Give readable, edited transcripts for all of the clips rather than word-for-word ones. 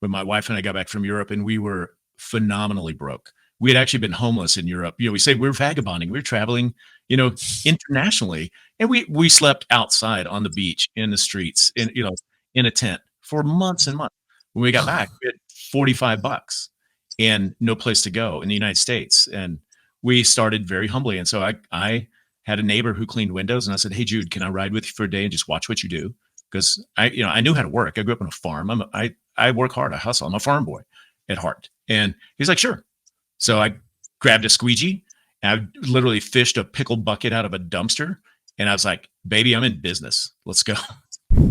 when my wife and I got back from Europe, and we were phenomenally broke. We had actually been homeless in Europe. We say we were vagabonding. We were traveling, internationally, and we slept outside on the beach, in the streets, in a tent for months and months. When we got back, we had $45 and no place to go in the United States. And we started very humbly. And so I had a neighbor who cleaned windows, and I said, "Hey, Jude, can I ride with you for a day and just watch what you do?" Because I knew how to work. I grew up on a farm. I work hard. I hustle. I'm a farm boy at heart. And he's like, "Sure." So I grabbed a squeegee, and I literally fished a pickle bucket out of a dumpster. And I was like, "Baby, I'm in business. Let's go."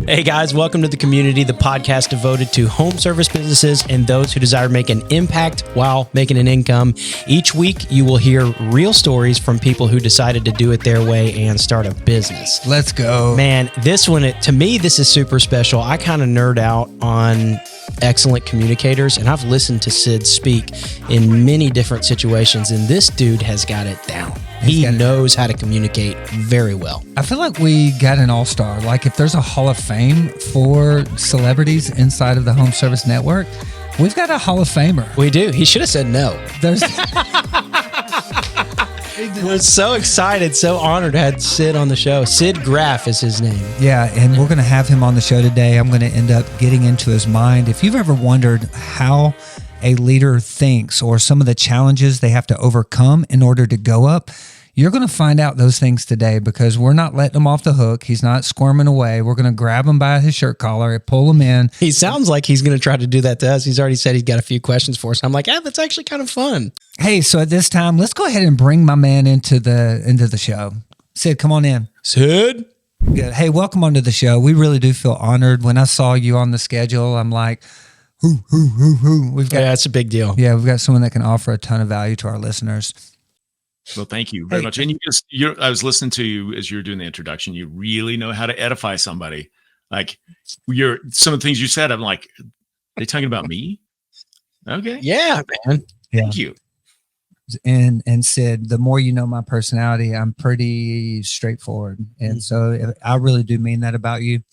Hey guys, welcome to The Community, the podcast devoted to home service businesses and those who desire to make an impact while making an income. Each week, you will hear real stories from people who decided to do it their way and start a business. Let's go. Man, this one, to me, this is super special. I kind of nerd out on excellent communicators, and I've listened to Sid speak in many different situations, and this dude has got it down. He knows how to communicate very well. I feel like we got an all-star. Like if there's a Hall of Fame for celebrities inside of the Home Service Network, we've got a Hall of Famer. We do. He should have said no. We're so excited, so honored to have Sid on the show. Sid Graef is his name. Yeah, and we're going to have him on the show today. I'm going to end up getting into his mind. If you've ever wondered how a leader thinks or some of the challenges they have to overcome in order to go up, you're going to find out those things today, because we're not letting him off the hook. He's not squirming away. We're going to grab him by his shirt collar and pull him in. He sounds like he's going to try to do that to us. He's already said he's got a few questions for us. I'm like, that's actually kind of fun. Hey, so at this time, let's go ahead and bring my man into the show. Sid, come on in. Sid? Good. Hey, welcome onto the show. We really do feel honored. When I saw you on the schedule, I'm like, who. We've got, that's a big deal. Yeah, we've got someone that can offer a ton of value to our listeners. Well, thank you very much. And I was listening to you as you were doing the introduction. You really know how to edify somebody. Like some of the things you said, I'm like, are they talking about me? Okay. Yeah, man. Thank you. And Sid, the more you know my personality, I'm pretty straightforward. And so I really do mean that about you.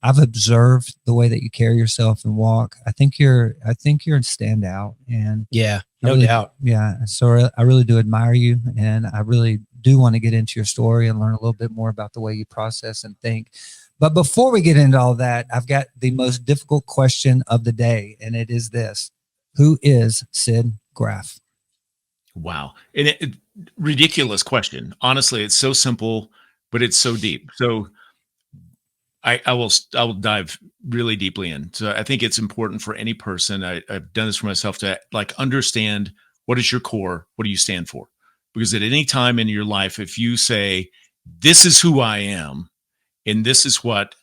I've observed the way that you carry yourself and walk. I think you're a standout. And yeah, no doubt. Yeah. So I really do admire you, and I really do want to get into your story and learn a little bit more about the way you process and think. But before we get into all that, I've got the most difficult question of the day, and it is this: who is Sid Graef? Wow. And ridiculous question. Honestly, it's so simple, but it's so deep. So I will dive really deeply in. So I think it's important for any person. I've done this for myself to understand what is your core, what do you stand for? Because at any time in your life, if you say, "This is who I am, and this is what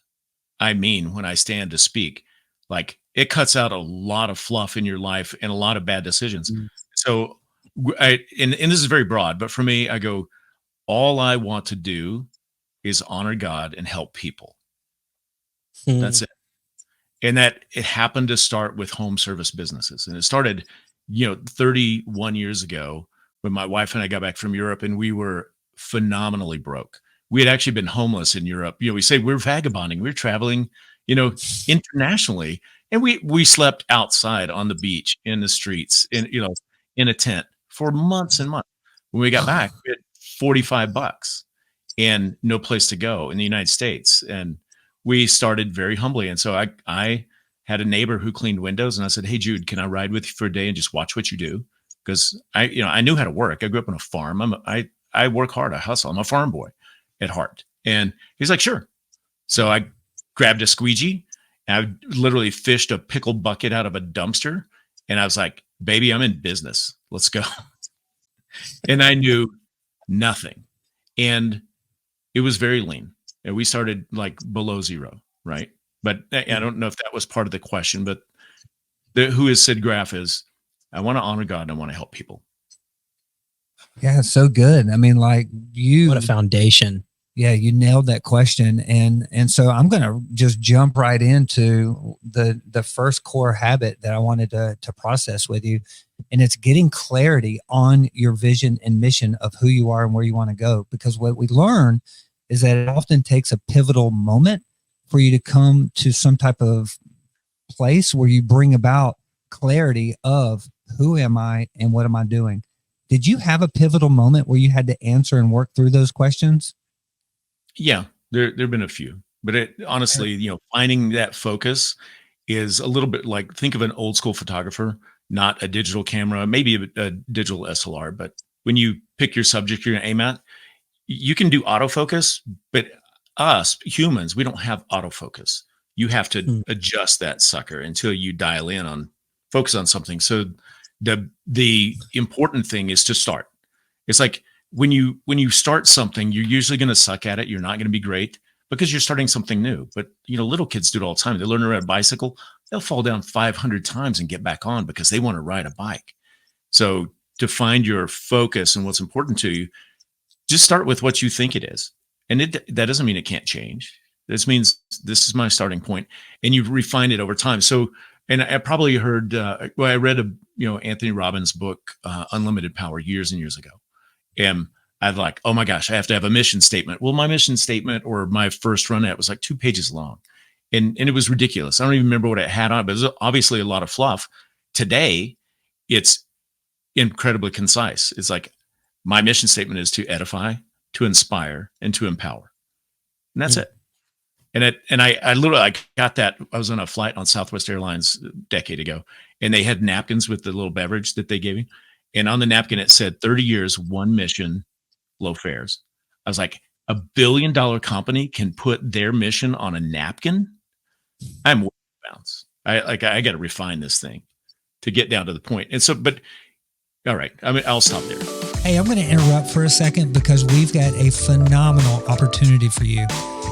I mean when I stand to speak," like it cuts out a lot of fluff in your life and a lot of bad decisions. So and this is very broad, but for me, I go, all I want to do is honor God and help people. That's it. And that it happened to start with home service businesses. And it started, 31 years ago when my wife and I got back from Europe, and we were phenomenally broke. We had actually been homeless in Europe. We say we were vagabonding. We were traveling, internationally, and we slept outside on the beach, in the streets, in a tent for months and months. When we got back, we had $45 and no place to go in the United States. And we started very humbly. And so I had a neighbor who cleaned windows, and I said, "Hey, Jude, can I ride with you for a day and just watch what you do?" Because I knew how to work. I grew up on a farm. I work hard. I hustle. I'm a farm boy at heart. And he's like, "Sure." So I grabbed a squeegee, and I literally fished a pickle bucket out of a dumpster. And I was like, "Baby, I'm in business. Let's go." And I knew nothing. And it was very lean. And we started like below zero, right? But I don't know if that was part of the question, but who is Sid Graef is, I want to honor God and I want to help people. Yeah, so good. I mean, like what a foundation. Yeah, you nailed that question. And so I'm going to just jump right into the first core habit that I wanted to process with you. And it's getting clarity on your vision and mission of who you are and where you want to go. Because what we learn is that it often takes a pivotal moment for you to come to some type of place where you bring about clarity of who am I and what am I doing. Did you have a pivotal moment where you had to answer and work through those questions? Yeah, there've been a few, but honestly, finding that focus is a little bit like, think of an old school photographer, not a digital camera, maybe a digital SLR, but when you pick your subject you're going to aim at, you can do autofocus, but us humans, we don't have autofocus. You have to Hmm. adjust that sucker until you dial in on focus on something. So the important thing is to start. It's like when you start something, you're usually going to suck at it. You're not going to be great because you're starting something new. But little kids do it all the time. They learn to ride a bicycle. They'll fall down 500 times and get back on because they want to ride a bike. So to find your focus and what's important to you, just start with what you think it is. And that doesn't mean it can't change. This means this is my starting point, and you refine it over time. So, and I probably heard, I read Anthony Robbins' book, Unlimited Power, years and years ago. And I'd like, oh my gosh, I have to have a mission statement. Well, my mission statement or my first run at was like 2 pages long. And it was ridiculous. I don't even remember what it had on, but it was obviously a lot of fluff. Today, it's incredibly concise. It's like, my mission statement is to edify, to inspire, and to empower. And that's it. And I literally got that. I was on a flight on Southwest Airlines a decade ago, and they had napkins with the little beverage that they gave you. And on the napkin, it said 30 years, one mission, low fares. I was like, $1 billion company can put their mission on a napkin? I'm bounce. I got to refine this thing to get down to the point. And so, but all right, I'll stop there. Hey, I'm going to interrupt for a second because we've got a phenomenal opportunity for you.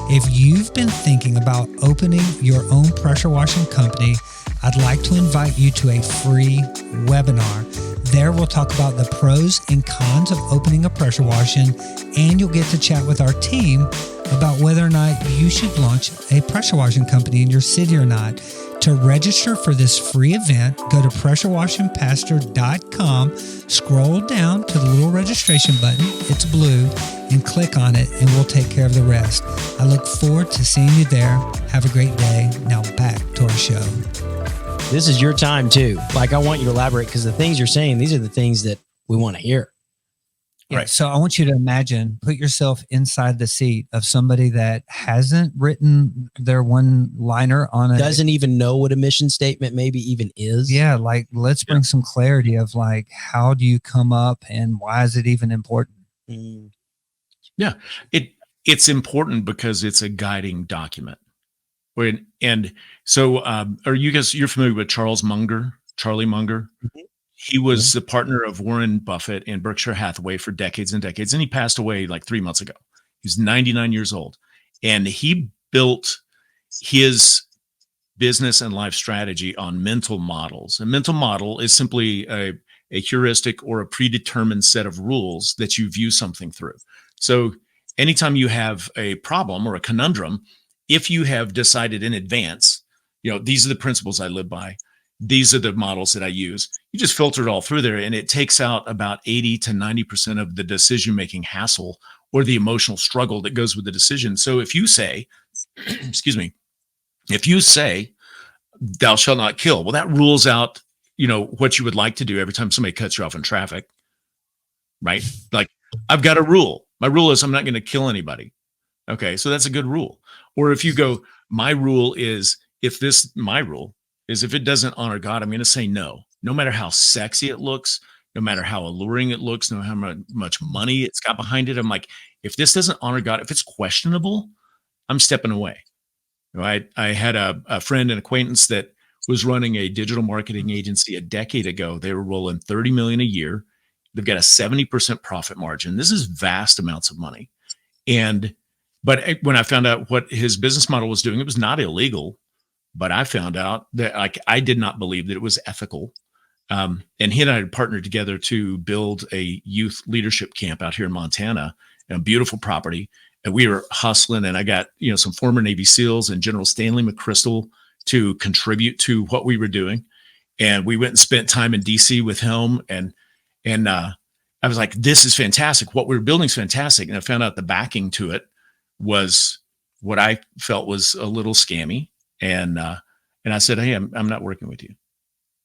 If you've been thinking about opening your own pressure washing company, I'd like to invite you to a free webinar. There we'll talk about the pros and cons of opening a pressure washing, and you'll get to chat with our team about whether or not you should launch a pressure washing company in your city or not. To register for this free event, go to pressurewashingpastor.com, scroll down to the little registration button, it's blue, and click on it, and we'll take care of the rest. I look forward to seeing you there. Have a great day. Now back to our show. This is your time too. Like, I want you to elaborate, because the things you're saying, these are the things that we want to hear. Yeah, Right. so I want you to imagine, put yourself inside the seat of somebody that hasn't written their one liner on it. Doesn't even know what a mission statement maybe even is. Yeah, like, let's bring some clarity of like, how do you come up and why is it even important? Mm. Yeah, it's important because it's a guiding document. And so, are you guys? You're familiar with Charlie Munger? Mm-hmm. He was the partner of Warren Buffett and Berkshire Hathaway for decades and decades, and he passed away like 3 months ago. He's 99 years old, and he built his business and life strategy on mental models. A mental model is simply a heuristic or a predetermined set of rules that you view something through. So anytime you have a problem or a conundrum, if you have decided in advance, these are the principles I live by, these are the models that I use, you just filter it all through there, and it takes out about 80 to 90% of the decision-making hassle or the emotional struggle that goes with the decision. So if you say, excuse me, if you say, thou shalt not kill, well, that rules out, what you would like to do every time somebody cuts you off in traffic, right? Like, I've got a rule. My rule is I'm not going to kill anybody. Okay, so that's a good rule. Or if you go, my rule is if it doesn't honor God, I'm going to say no matter how sexy it looks, no matter how alluring it looks, no matter how much money it's got behind it. I'm like, if this doesn't honor God, if it's questionable, I'm stepping away. I had a friend and acquaintance that was running a digital marketing agency a decade ago. They were rolling $30 million a year. They've got a 70% profit margin. This is vast amounts of money. But when I found out what his business model was doing, it was not illegal, but I found out that I did not believe that it was ethical. And he and I had partnered together to build a youth leadership camp out here in Montana, a beautiful property. And we were hustling, and I got, some former Navy SEALs and General Stanley McChrystal to contribute to what we were doing. And we went and spent time in DC with him. And I was like, this is fantastic. What we were building is fantastic. And I found out the backing to it was what I felt was a little scammy. And I said, hey, I'm not working with you.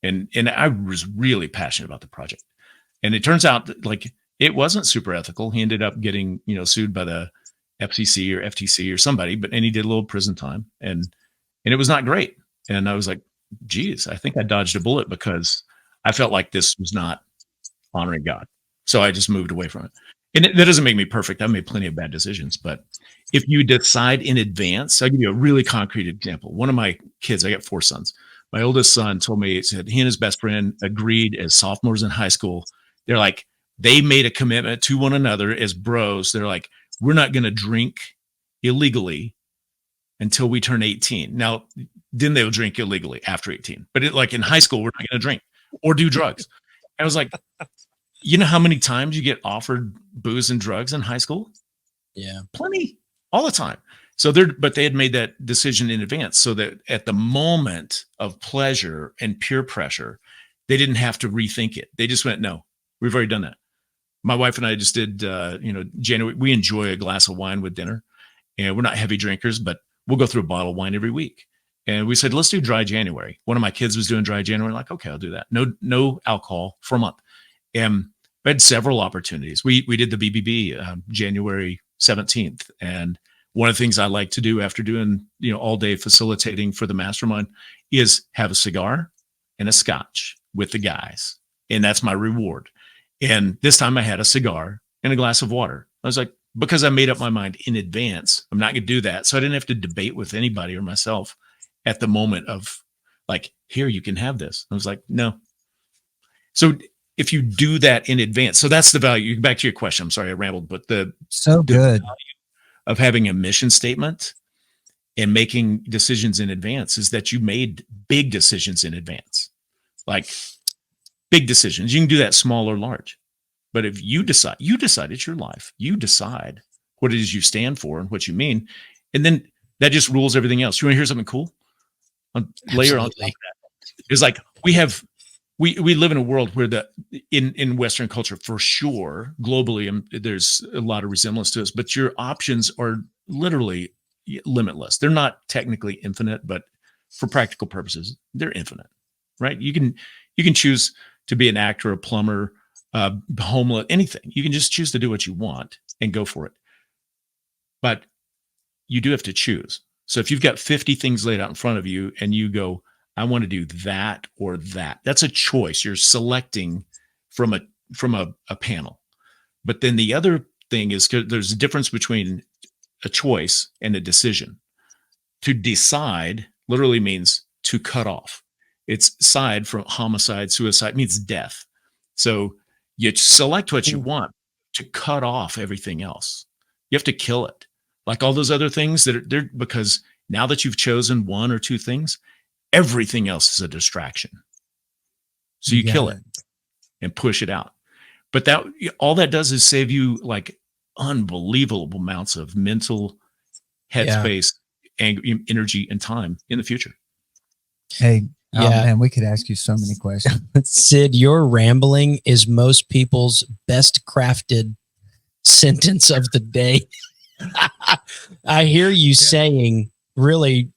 And I was really passionate about the project. And it turns out that, like, it wasn't super ethical. He ended up getting, sued by the FCC or FTC or somebody, and he did a little prison time, and it was not great. And I was like, geez, I think I dodged a bullet because I felt like this was not honoring God. So I just moved away from it. And that doesn't make me perfect. I've made plenty of bad decisions, but if you decide in advance, I'll give you a really concrete example. One of my kids, I got 4 sons. My oldest son told me, he said he and his best friend agreed as sophomores in high school. They're like, they made a commitment to one another as bros. They're like, we're not going to drink illegally until we turn 18. Now, then they'll drink illegally after 18. But like in high school, we're not going to drink or do drugs. I was like, you know how many times you get offered booze and drugs in high school? Yeah. Plenty, all the time. But they had made that decision in advance so that at the moment of pleasure and peer pressure, they didn't have to rethink it. They just went, no, we've already done that. My wife and I just did, January. We enjoy a glass of wine with dinner, and we're not heavy drinkers, but we'll go through a bottle of wine every week. And we said, let's do dry January. One of my kids was doing dry January. Like, okay, I'll do that. No alcohol for a month. And we had several opportunities. We did the BBB January 17th. And one of the things I like to do after doing, all day facilitating for the mastermind is have a cigar and a scotch with the guys. And that's my reward. And this time I had a cigar and a glass of water. I was like, because I made up my mind in advance, I'm not going to do that. So I didn't have to debate with anybody or myself at the moment of like, here, you can have this. I was like, no. So if you do that in advance, so that's the value. Back to your question. I'm sorry, I rambled, but the good value of having a mission statement and making decisions in advance is that you made big decisions in advance, like big decisions. You can do that small or large, but if you decide it's your life. You decide what it is you stand for and what you mean, and then that just rules everything else. You want to hear something cool? Layer on top of that. It's like we live in a world where in Western culture, for sure, globally, there's a lot of resemblance to us, but your options are literally limitless. They're not technically infinite, but for practical purposes, they're infinite, right? You can choose to be an actor, a plumber, homeless, anything. You can just choose to do what you want and go for it. But you do have to choose. So if you've got 50 things laid out in front of you and you go, I want to do that or that, that's a choice. You're selecting from a panel. But then the other thing is there's a difference between a choice and a decision. To decide literally means to cut off. It's side from homicide, suicide means death. So you select what you want to cut off everything else. You have to kill it. Like all those other things they're because now that you've chosen one or two things, everything else is a distraction. So you kill it and push it out. But all that does is save you like unbelievable amounts of mental headspace, energy, and time in the future. Hey, man, we could ask you so many questions. Sid, your rambling is most people's best crafted sentence of the day. I hear you saying really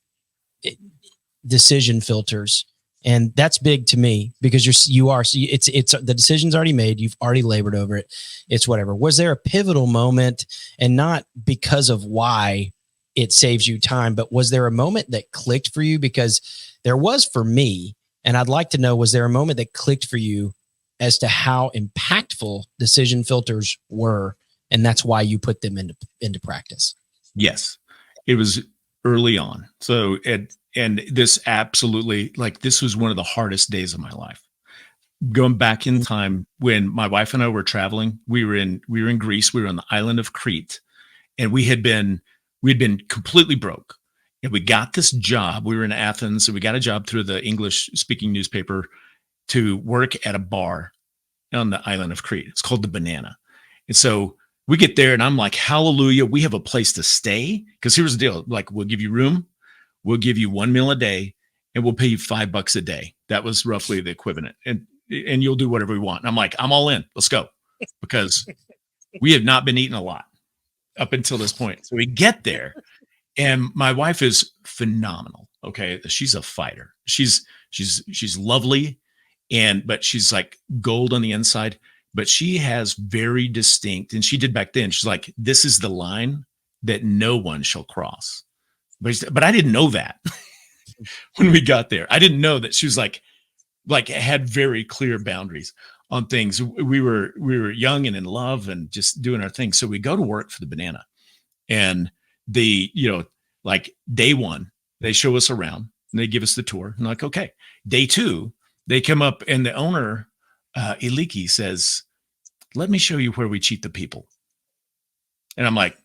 decision filters, and that's big to me because it's the decision's already made. You've already labored over it. It's whatever. Was there a pivotal moment, and not because of why it saves you time, but was there a moment that clicked for you? Because there was for me, and I'd like to know, was there a moment that clicked for you as to how impactful decision filters were, and that's why you put them into practice? Yes, it was early on. So and this absolutely, like, this was one of the hardest days of my life. Going back in time when my wife and I were traveling, we were in Greece. We were on the island of Crete, and we had been completely broke. And we got this job. We were in Athens, and we got a job through the English speaking newspaper to work at a bar on the island of Crete. It's called the Banana. And so we get there and I'm like, hallelujah, we have a place to stay. Because here's the deal. Like, we'll give you room, we'll give you 1 meal a day, and we'll pay you $5 a day. That was roughly the equivalent. And you'll do whatever we want. And I'm like, I'm all in. Let's go. Because we have not been eating a lot up until this point. So we get there, and my wife is phenomenal. Okay. She's a fighter. She's lovely. but she's like gold on the inside, but she has very distinct, and she did back then, she's like, this is the line that no one shall cross. But I didn't know that when we got there. I didn't know that she was like had very clear boundaries on things. We were young and in love and just doing our thing. So we go to work for the Banana, and like day one, they show us around and they give us the tour. And like, okay. Day two, they come up and the owner, Iliki, says, let me show you where we cheat the people. And I'm like,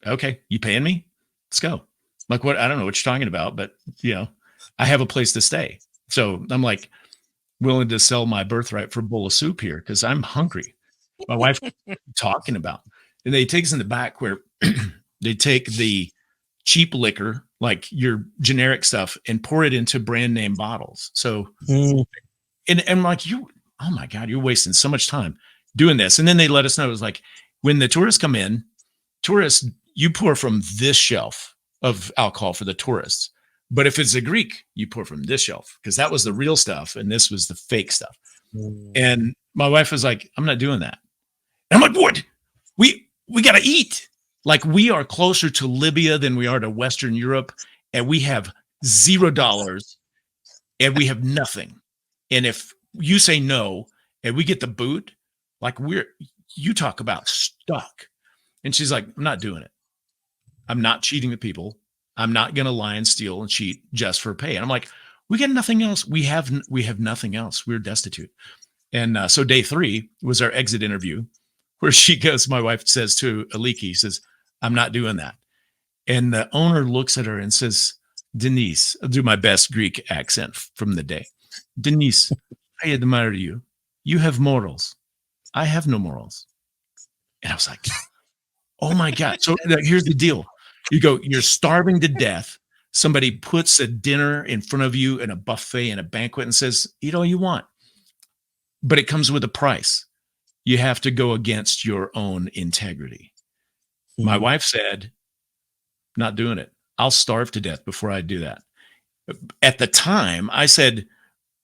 okay, you paying me? Let's go. I'm like, what? I don't know what you're talking about, but I have a place to stay. So I'm like willing to sell my birthright for a bowl of soup here because I'm hungry. My wife talking about, and they take us in the back where they take the cheap liquor, like your generic stuff, and pour it into brand name bottles. So, and I'm like, oh my God, you're wasting so much time doing this. And then they let us know, it was like, when the tourists come in, you pour from this shelf of alcohol for the tourists. But if it's a Greek, you pour from this shelf because that was the real stuff and this was the fake stuff. And my wife was like, I'm not doing that. And I'm like, what? We got to eat. Like, we are closer to Libya than we are to Western Europe, and we have $0 and we have nothing. And if you say no and we get the boot, like, you talk about stuck. And she's like, I'm not doing it. I'm not cheating the people. I'm not going to lie and steal and cheat just for pay. And I'm like, we got nothing else. We have nothing else. We're destitute. And so day 3 was our exit interview, where she goes, my wife says to Aliki, says, I'm not doing that. And the owner looks at her and says, Denise, I'll do my best Greek accent from the day. Denise, I admire you. You have morals. I have no morals. And I was like, oh my God. So here's the deal. You're starving to death. Somebody puts a dinner in front of you in a buffet and a banquet and says, eat all you want. But it comes with a price. You have to go against your own integrity. My wife said, not doing it. I'll starve to death before I do that. At the time, I said,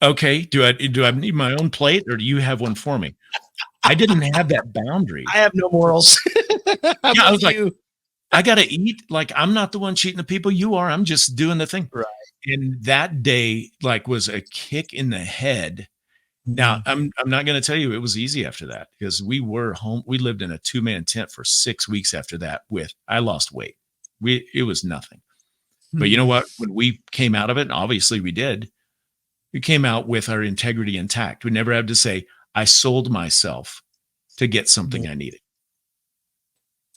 okay, do I need my own plate, or do you have one for me? I didn't have that boundary. I have no morals. I was like, I got to eat. Like, I'm not the one cheating the people. You are. I'm just doing the thing. Right. And that day, like, was a kick in the head. Now, I'm not going to tell you it was easy after that, because we were home. We lived in a 2-man tent for 6 weeks after that. I lost weight. It was nothing. But you know what? When we came out of it, and obviously we did, we came out with our integrity intact. We never had to say, I sold myself to get something I needed.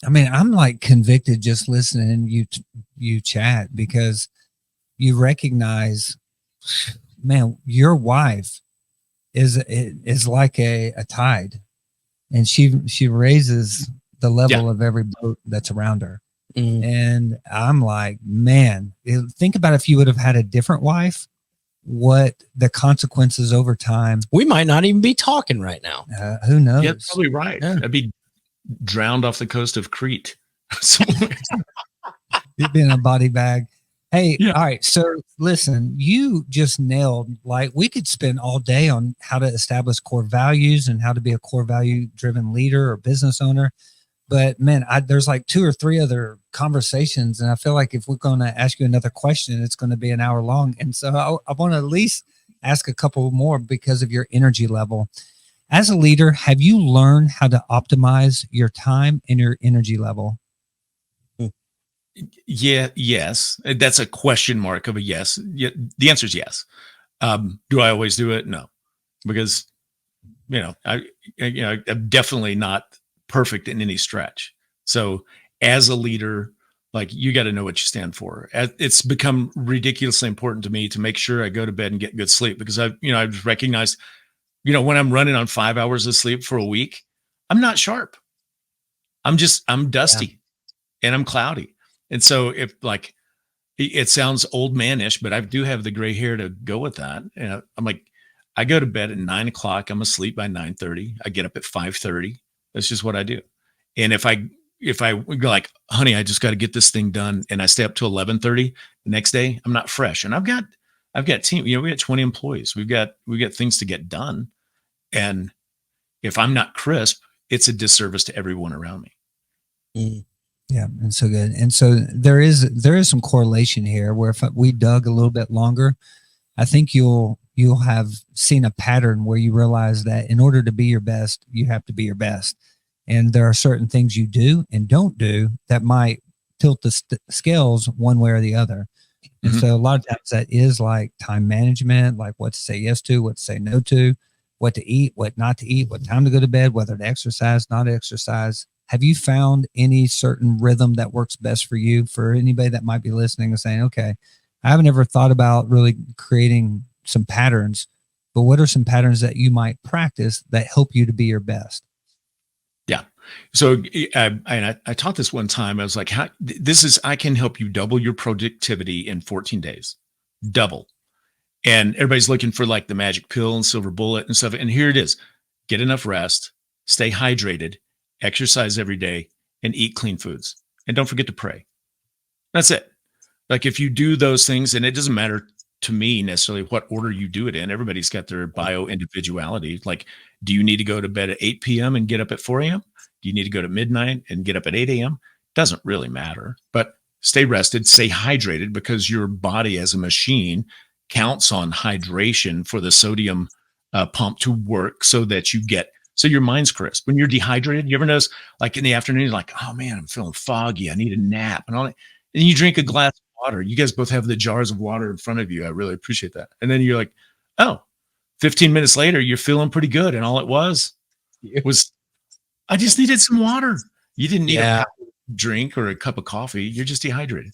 I mean, I'm like convicted just listening you chat, because you recognize, man, your wife is like a tide, and she raises the level of every boat that's around her. And I'm like, man, think about if you would have had a different wife, what the consequences over time. We might not even be talking right now. Who knows? Yeah, probably right. Yeah. I'd be drowned off the coast of Crete. You'd be in a body bag. Hey, all right. So listen, you just nailed, like, we could spend all day on how to establish core values and how to be a core value driven leader or business owner. But man, there's like 2 or 3 other conversations. And I feel like if we're going to ask you another question, it's going to be an hour long. And so I want to at least ask a couple more because of your energy level. As a leader, have you learned how to optimize your time and your energy level? Yeah. Yes. That's a question mark of a yes. Yeah, the answer is yes. Do I always do it? No, because, I'm definitely not perfect in any stretch. So as a leader, like, you got to know what you stand for. It's become ridiculously important to me to make sure I go to bed and get good sleep, because I've recognized, when I'm running on 5 hours of sleep for a week, I'm not sharp. I'm dusty and I'm cloudy. And so if, like, it sounds old manish, but I do have the gray hair to go with that. And I'm like, I go to bed at 9 o'clock. I'm asleep by 9:30. I get up at 5:30. That's just what I do. And if I go like, honey, I just got to get this thing done, and I stay up till 11:30 the next day, I'm not fresh. And I've got I've got team, we got 20 employees. We've got things to get done. And if I'm not crisp, it's a disservice to everyone around me. Mm. Yeah, and so good. And so there is some correlation here where if we dug a little bit longer, I think you'll have seen a pattern where you realize that in order to be your best, you have to be your best. And there are certain things you do and don't do that might tilt the scales one way or the other. And Mhm. so a lot of times that is like time management, like what to say yes to, what to say no to, what to eat, what not to eat, what time to go to bed, whether to exercise, not exercise. Have you found any certain rhythm that works best for you? For anybody that might be listening and saying, okay, I haven't ever thought about really creating some patterns, but what are some patterns that you might practice that help you to be your best? Yeah. So I taught this one time. I was like, I can help you double your productivity in 14 days, double. And everybody's looking for like the magic pill and silver bullet and stuff. And here it is: get enough rest, stay hydrated, exercise every day, and eat clean foods. And don't forget to pray. That's it. Like if you do those things, and it doesn't matter to me necessarily what order you do it in, everybody's got their bio individuality. Like, do you need to go to bed at 8 p.m. and get up at 4 a.m.? Do you need to go to midnight and get up at 8 a.m.? Doesn't really matter, but stay rested, stay hydrated, because your body as a machine counts on hydration for the sodium pump to work so your mind's crisp. When you're dehydrated, you ever notice like in the afternoon, you're like, oh man, I'm feeling foggy. I need a nap and all that. And you drink a glass of water. You guys both have the jars of water in front of you. I really appreciate that. And then you're like, oh, 15 minutes later, you're feeling pretty good. And all it was I just needed some water. You didn't need a Yeah. power drink or a cup of coffee. You're just dehydrated.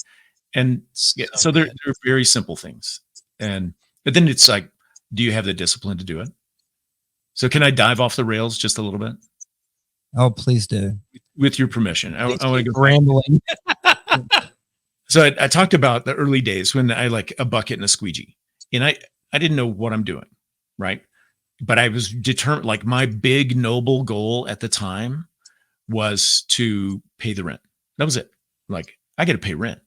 And yeah, So so good. they're very simple things. But then it's like, do you have the discipline to do it? So can I dive off the rails just a little bit Oh, please do. with your permission? I Please want to keep go back. rambling. So I talked about the early days when I like a bucket and a squeegee, and I didn't know what I'm doing, right? But I was determined. Like my big noble goal at the time was to pay the rent. That was it. Like I got to pay rent.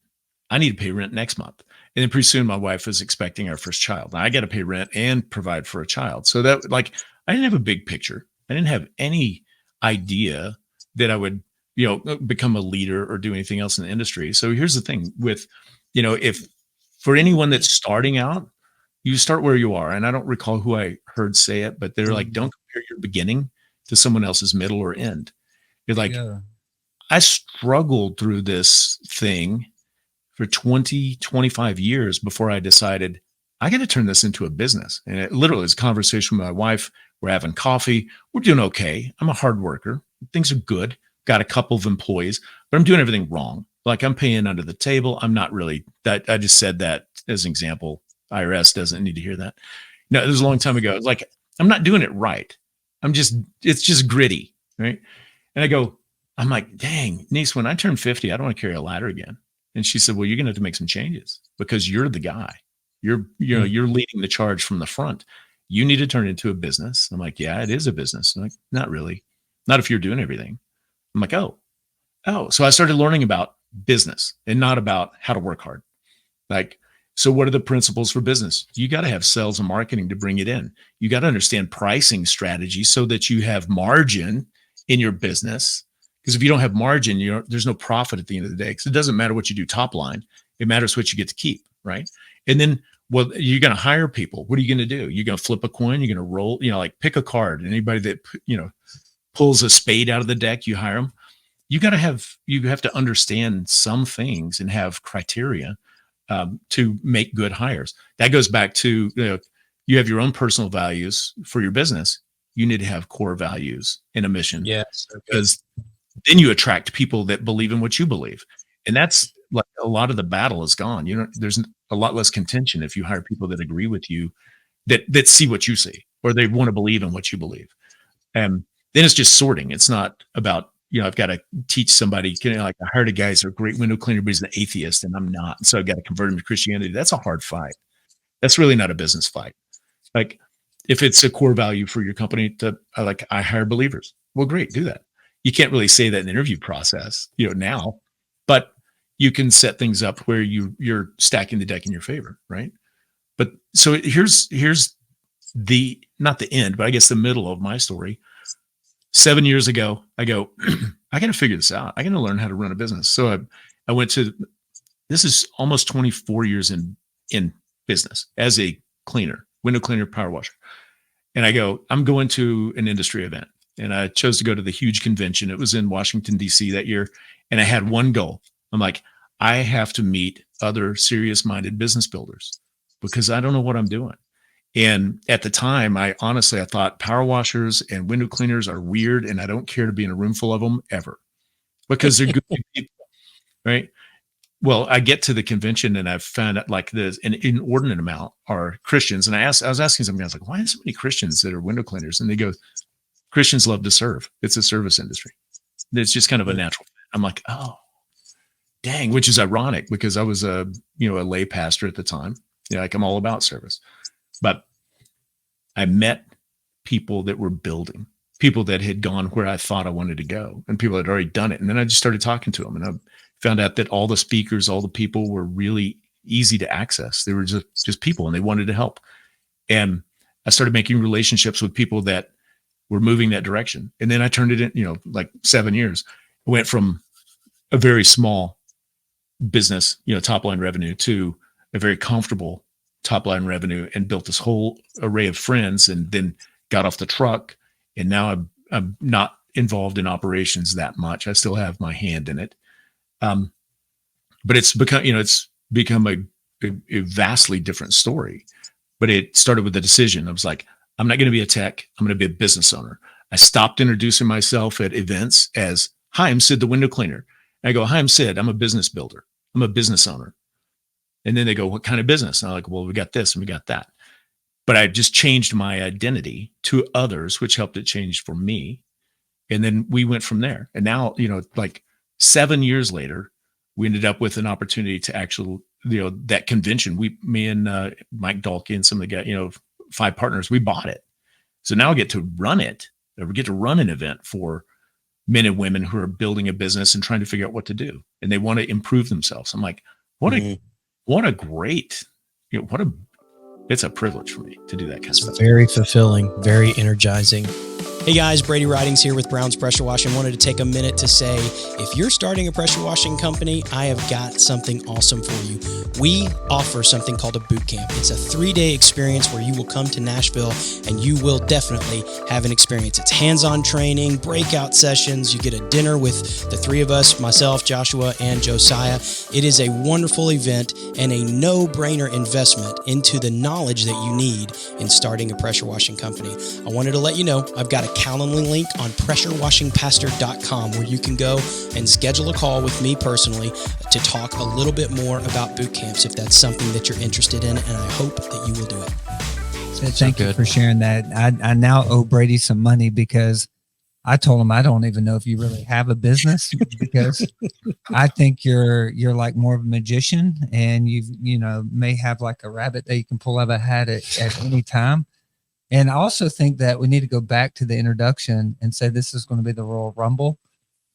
I need to pay rent next month. And then pretty soon my wife was expecting our first child. I got to pay rent and provide for a child. So that like I didn't have a big picture. I didn't have any idea that I would, become a leader or do anything else in the industry. So here's the thing with, if for anyone that's starting out, you start where you are. And I don't recall who I heard say it, but they're like, don't compare your beginning to someone else's middle or end. You're like, Yeah. I struggled through this thing for 20, 25 years before I decided I got to turn this into a business. And it literally is a conversation with my wife. We're having coffee. We're doing okay. I'm a hard worker. Things are good. Got a couple of employees, but I'm doing everything wrong. Like I'm paying under the table. I'm not really that. I just said that as an example. IRS doesn't need to hear that. No, it was a long time ago. It's like, I'm not doing it right. It's just gritty. Right. And I'm like, dang, niece, when I turn 50, I don't want to carry a ladder again. And she said, well, you're going to have to make some changes because you're the guy. You're leading the charge from the front. You need to turn it into a business. I'm like, yeah, it is a business. I'm like, not really. Not if you're doing everything. I'm like, oh. So I started learning about business and not about how to work hard. Like, so what are the principles for business? You got to have sales and marketing to bring it in. You got to understand pricing strategy so that you have margin in your business. Because if you don't have margin, there's no profit at the end of the day. Because it doesn't matter what you do top line. It matters what you get to keep, right? And then, well, you're going to hire people. What are you going to do? You're going to flip a coin. You're going to roll, like pick a card. Anybody that, pulls a spade out of the deck, you hire them. You have to understand some things and have criteria to make good hires. That goes back to, you have your own personal values for your business. You need to have core values and a mission. Yes. Because then you attract people that believe in what you believe. And that's like a lot of the battle is gone. There's a lot less contention if you hire people that agree with you, that see what you see, or they want to believe in what you believe. And then it's just sorting. It's not about, I've got to teach somebody, like I hired a guy who's a great window cleaner, but he's an atheist and I'm not. So I've got to convert him to Christianity. That's a hard fight. That's really not a business fight. Like if it's a core value for your company I hire believers. Well, great, do that. You can't really say that in the interview process, now, but you can set things up where you're stacking the deck in your favor, right? But so here's the, not the end, but I guess the middle of my story. 7 years ago, I go, I got to figure this out. I got to learn how to run a business. So I went to, this is almost 24 years in business as a cleaner, window cleaner, power washer. And I go, I'm going to an industry event. And I chose to go to the huge convention. It was in Washington, D.C. that year. And I had one goal. I'm like, I have to meet other serious-minded business builders because I don't know what I'm doing. And at the time, I thought power washers and window cleaners are weird, and I don't care to be in a room full of them ever because they're good people, right? Well, I get to the convention and I've found out like an inordinate amount are Christians. And I was asking some guys like, why are so many Christians that are window cleaners? And they go, Christians love to serve. It's a service industry. It's just kind of a natural. I'm like, oh, dang, which is ironic because I was a lay pastor at the time. Like I'm all about service. But I met people that were building, people that had gone where I thought I wanted to go, and people that had already done it. And then I just started talking to them, and I found out that all the speakers, all the people were really easy to access. They were just people, and they wanted to help. And I started making relationships with people that were moving that direction. And then I turned it in, like 7 years. I went from a very small business, top line revenue to a very comfortable top line revenue, and built this whole array of friends, and then got off the truck. And now I'm not involved in operations that much. I still have my hand in it. But it's become a vastly different story. But it started with a decision. I was like, I'm not going to be a tech. I'm going to be a business owner. I stopped introducing myself at events as, hi, I'm Sid, the window cleaner. And I go, hi, I'm Sid. I'm a business builder. I'm a business owner. And then they go, what kind of business? And I'm like, well, we got this and we got that. But I just changed my identity to others, which helped it change for me. And then we went from there. And now, like 7 years later, we ended up with an opportunity to actually, that convention, me and Mike Dahlke and some of the guys, 5 partners, we bought it. So now I get to run it. We get to run an event for men and women who are building a business and trying to figure out what to do. And they want to improve themselves. I'm like, it's a privilege for me to do that kind of stuff. Very fulfilling, very energizing. Hey guys, Brady Ridings here with Brown's Pressure Washing. Wanted to take a minute to say, if you're starting a pressure washing company, I have got something awesome for you. We offer something called a boot camp. It's a 3-day experience where you will come to Nashville and you will definitely have an experience. It's hands-on training, breakout sessions. You get a dinner with the 3 of us, myself, Joshua, and Josiah. It is a wonderful event and a no-brainer investment into the knowledge that you need in starting a pressure washing company. I wanted to let you know I've got a Calendly link on pressurewashingpastor.com where you can go and schedule a call with me personally to talk a little bit more about boot camps if that's something that you're interested in, and I hope that you will do it. Thank you for sharing that. I now owe Brady some money because I told him I don't even know if you really have a business because I think you're like more of a magician, and you may have like a rabbit that you can pull out of a hat at any time. And I also think that we need to go back to the introduction and say this is going to be the Royal Rumble.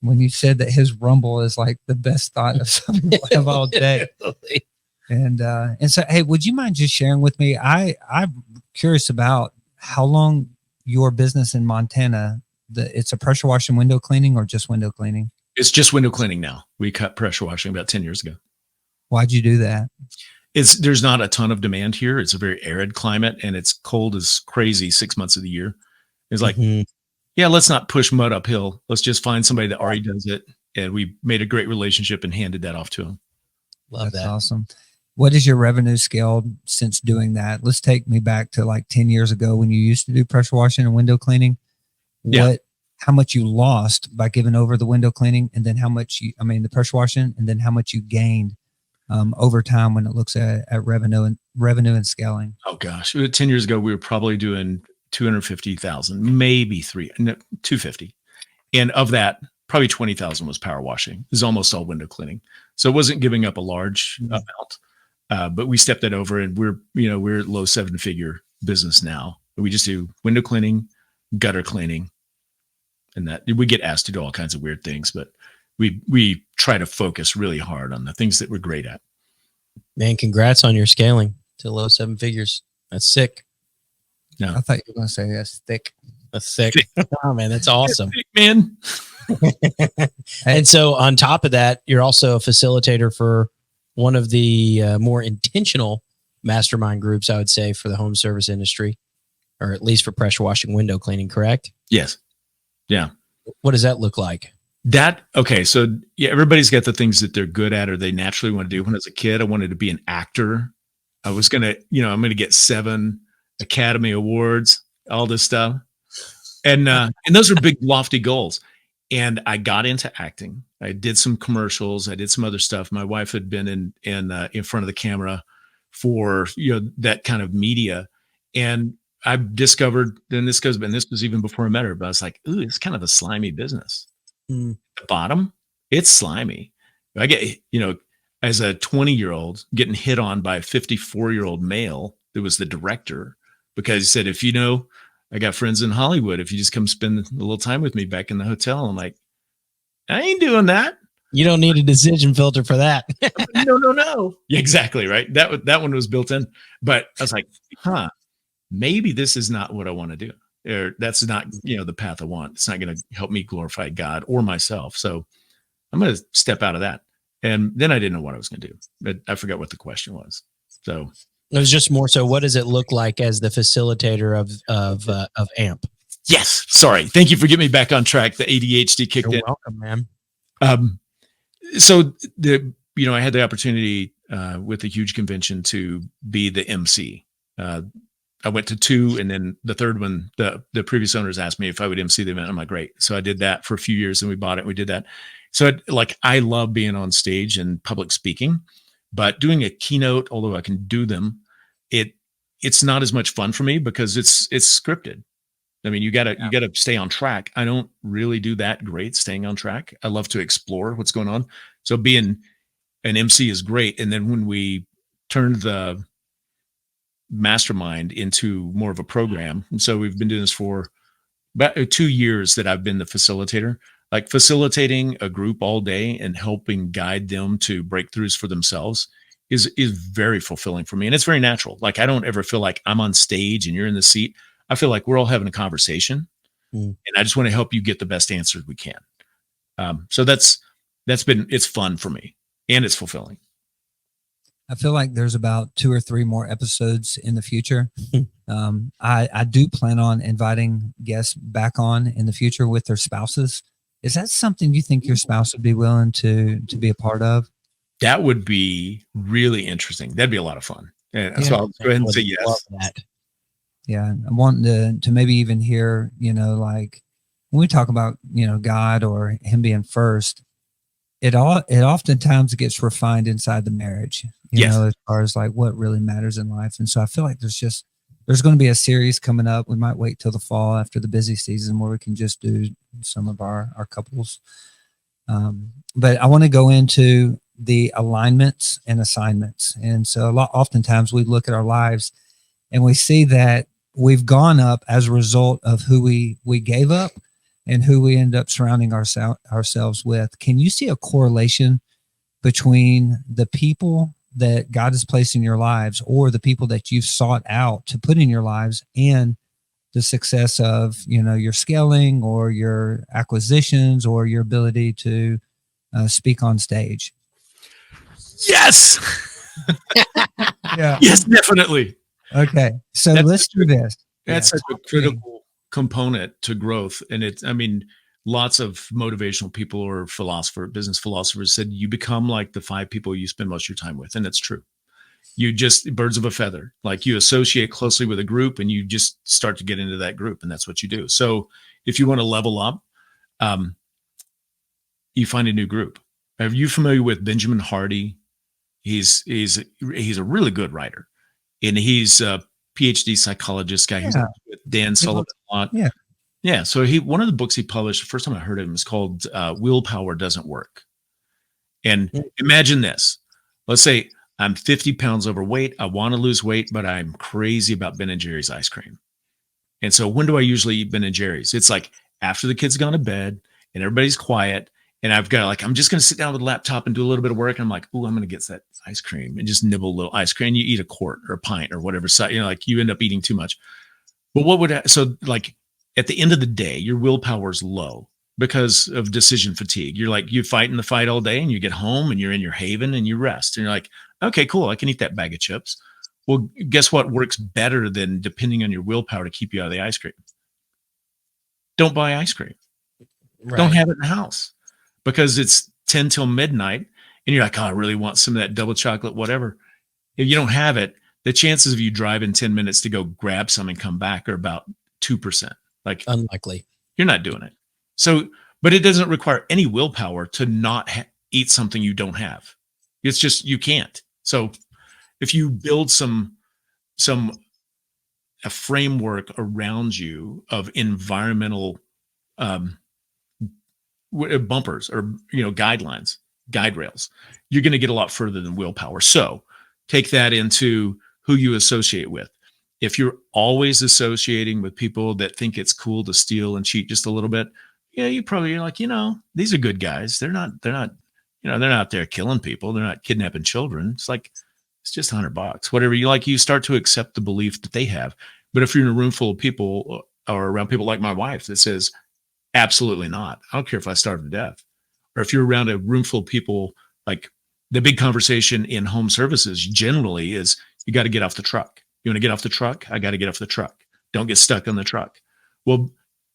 When you said that his rumble is like the best thought of something we'll have all day. And so, hey, would you mind just sharing with me? I'm curious about how long your business in Montana, it's a pressure washing, window cleaning, or just window cleaning? It's just window cleaning now. We cut pressure washing about 10 years ago. Why'd you do that? There's not a ton of demand here. It's a very arid climate, and it's cold as crazy 6 months of the year. It's like, yeah, let's not push mud uphill. Let's just find somebody that already does it. And we made a great relationship and handed that off to them. Love That's that. awesome. What is your revenue scale since doing that? Let's take me back to like 10 years ago when you used to do pressure washing and window cleaning. How much you lost by giving over the window cleaning, and then the pressure washing, and then how much you gained over time when it looks at revenue and scaling? Oh gosh, 10 years ago, we were probably doing 250,000, maybe 250. And of that, probably 20,000 was power washing. It was almost all window cleaning. So it wasn't giving up a large amount, but we stepped that over, and we're low 7-figure business now. We just do window cleaning, gutter cleaning, and that we get asked to do all kinds of weird things, but we try to focus really hard on the things that we're great at. Man, congrats on your scaling. to low seven figures. That's sick. No, I thought you were going to say that's thick. That's sick. Oh man, that's awesome. man. And so on top of that, you're also a facilitator for one of the more intentional mastermind groups, I would say, for the home service industry, or at least for pressure washing, window cleaning, correct? Yes. Yeah. What does that look like? Okay. So yeah, everybody's got the things that they're good at or they naturally want to do. When I was a kid, I wanted to be an actor. I was going to, I'm going to get 7 Academy Awards, all this stuff. And those are big, lofty goals. And I got into acting. I did some commercials. I did some other stuff. My wife had been in front of the camera for that kind of media, and I discovered. Then this was even before I met her. But I was like, "Ooh, it's kind of a slimy business." Mm. At the bottom, it's slimy. I get as a 20-year-old getting hit on by a 54-year-old male that was the director because he said, I got friends in Hollywood. If you just come spend a little time with me back in the hotel, I'm like, I ain't doing that. You don't need a decision filter for that. No. Yeah, exactly. Right. That one was built in, but I was like, maybe this is not what I want to do. Or that's not, the path I want. It's not going to help me glorify God or myself. So I'm going to step out of that. And then I didn't know what I was going to do, but I forgot what the question was. So it was just more so, what does it look like as the facilitator of AMP? Yes. Sorry. Thank you for getting me back on track. The ADHD kicked in. You're welcome, man. So I had the opportunity with a huge convention to be the MC. I went to 2, and then the third one, the previous owners asked me if I would MC the event. I'm like, great. So I did that for a few years, and we bought it. We did that. So I love being on stage and public speaking. But doing a keynote, although I can do them, it's not as much fun for me because it's scripted. I mean, you gotta stay on track. I don't really do that great staying on track. I love to explore what's going on. So being an MC is great. And then when we turned the mastermind into more of a program, and so we've been doing this for about 2 years that I've been the facilitator. Like facilitating a group all day and helping guide them to breakthroughs for themselves is very fulfilling for me. And it's very natural. Like I don't ever feel like I'm on stage and you're in the seat. I feel like we're all having a conversation and I just want to help you get the best answers we can. So it's fun for me and it's fulfilling. I feel like there's about 2 or 3 more episodes in the future. I do plan on inviting guests back on in the future with their spouses. Is that something you think your spouse would be willing to be a part of? That would be really interesting. That'd be a lot of fun. And so I'll go ahead and say yes. Yeah. I'm wanting to maybe even hear, like when we talk about, God or him being first, it oftentimes gets refined inside the marriage, as far as like what really matters in life. And so I feel like there's going to be a series coming up. We might wait till the fall after the busy season where we can just do some of our couples. But I want to go into the alignments and assignments. And so oftentimes we look at our lives and we see that we've gone up as a result of who we gave up and who we end up surrounding ourselves with. Can you see a correlation between the people that God has placed in your lives or the people that you've sought out to put in your lives and the success of, your scaling or your acquisitions or your ability to speak on stage? Yes. Yeah. Yes, definitely. Okay. So let's do this. That's such a critical component to growth. And lots of motivational people or business philosophers said you become like the 5 people you spend most of your time with. And it's true. You just birds of a feather, like you associate closely with a group and you just start to get into that group. And that's what you do. So if you want to level up, you find a new group. Are you familiar with Benjamin Hardy? He's a really good writer, and he's a PhD psychologist guy. He's with Dan Sullivan a lot. Yeah. So one of the books he published, the first time I heard of him, is called Willpower Doesn't Work. And imagine this. Let's say I'm 50 pounds overweight. I want to lose weight, but I'm crazy about Ben and Jerry's ice cream. And so when do I usually eat Ben and Jerry's? It's like after the kids gone to bed and everybody's quiet And I've got like, I'm just going to sit down with a laptop and do a little bit of work. And I'm like, oh, I'm going to get that ice cream and just nibble a little ice cream. And you eat a quart or a pint or whatever. So, like you end up eating too much. But so like at the end of the day, your willpower is low because of decision fatigue. You're like, you fight in the fight all day and you get home and you're in your haven and you rest. And you're like, okay, cool. I can eat that bag of chips. Well, guess what works better than depending on your willpower to keep you out of the ice cream? Don't buy ice cream. Right. Don't have it in the house because it's 10 till midnight and you're like, oh, I really want some of that double chocolate, whatever. If you don't have it, the chances of you driving 10 minutes to go grab some and come back are about 2%. Like unlikely. You're not doing it. So, but it doesn't require any willpower to not eat something you don't have. It's just, you can't. So if you build a framework around you of environmental bumpers or guidelines, guide rails, you're going to get a lot further than willpower. So take that into who you associate with. If you're always associating with people that think it's cool to steal and cheat just a little bit, you're like, these are good guys. They're not out there killing people. They're not kidnapping children. It's like, it's just $100, whatever you like. You start to accept the belief that they have. But if you're in a room full of people or around people like my wife that says, absolutely not, I don't care if I starve to death. Or if you're around a room full of people, like the big conversation in home services generally is, you got to get off the truck. You want to get off the truck? I got to get off the truck. Don't get stuck on the truck. Well,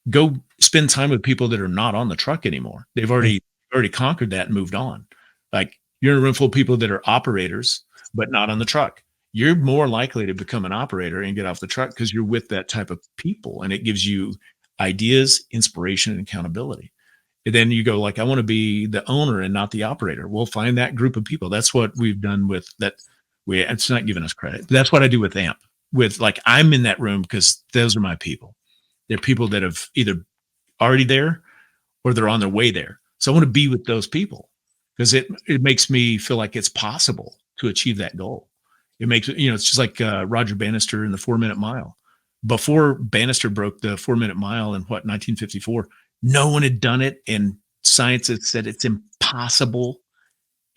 go spend time with people that are not on the truck anymore. They've already conquered that and moved on. Like you're in a room full of people that are operators, but not on the truck. You're more likely to become an operator and get off the truck because you're with that type of people. And it gives you ideas, inspiration, and accountability. And then you go like, I want to be the owner and not the operator. We'll find that group of people. That's what we've done with that. It's not giving us credit, but that's what I do with AMP. With like, I'm in that room because those are my people. They're people that have either already there or they're on their way there. So I want to be with those people because it makes me feel like it's possible to achieve that goal. It makes it's just like Roger Bannister in the 4-minute mile. Before Bannister broke the 4-minute mile in 1954, no one had done it, and science had said it's impossible.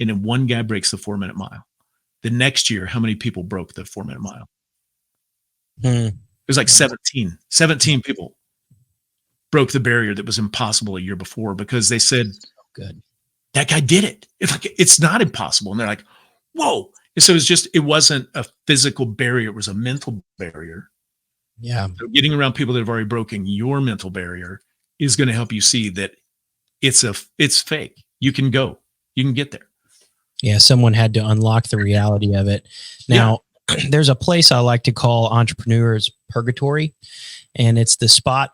And then one guy breaks the 4-minute mile. The next year, how many people broke the 4-minute mile? It was like 17 people broke the barrier that was impossible a year before because they said, good, that guy did it. It's like, it's not impossible. And they're like, whoa. And so it wasn't a physical barrier. It was a mental barrier. Yeah. So getting around people that have already broken your mental barrier is going to help you see that it's fake. You can get there. Yeah. Someone had to unlock the reality of it. Now, there's a place I like to call entrepreneurs purgatory, and it's the spot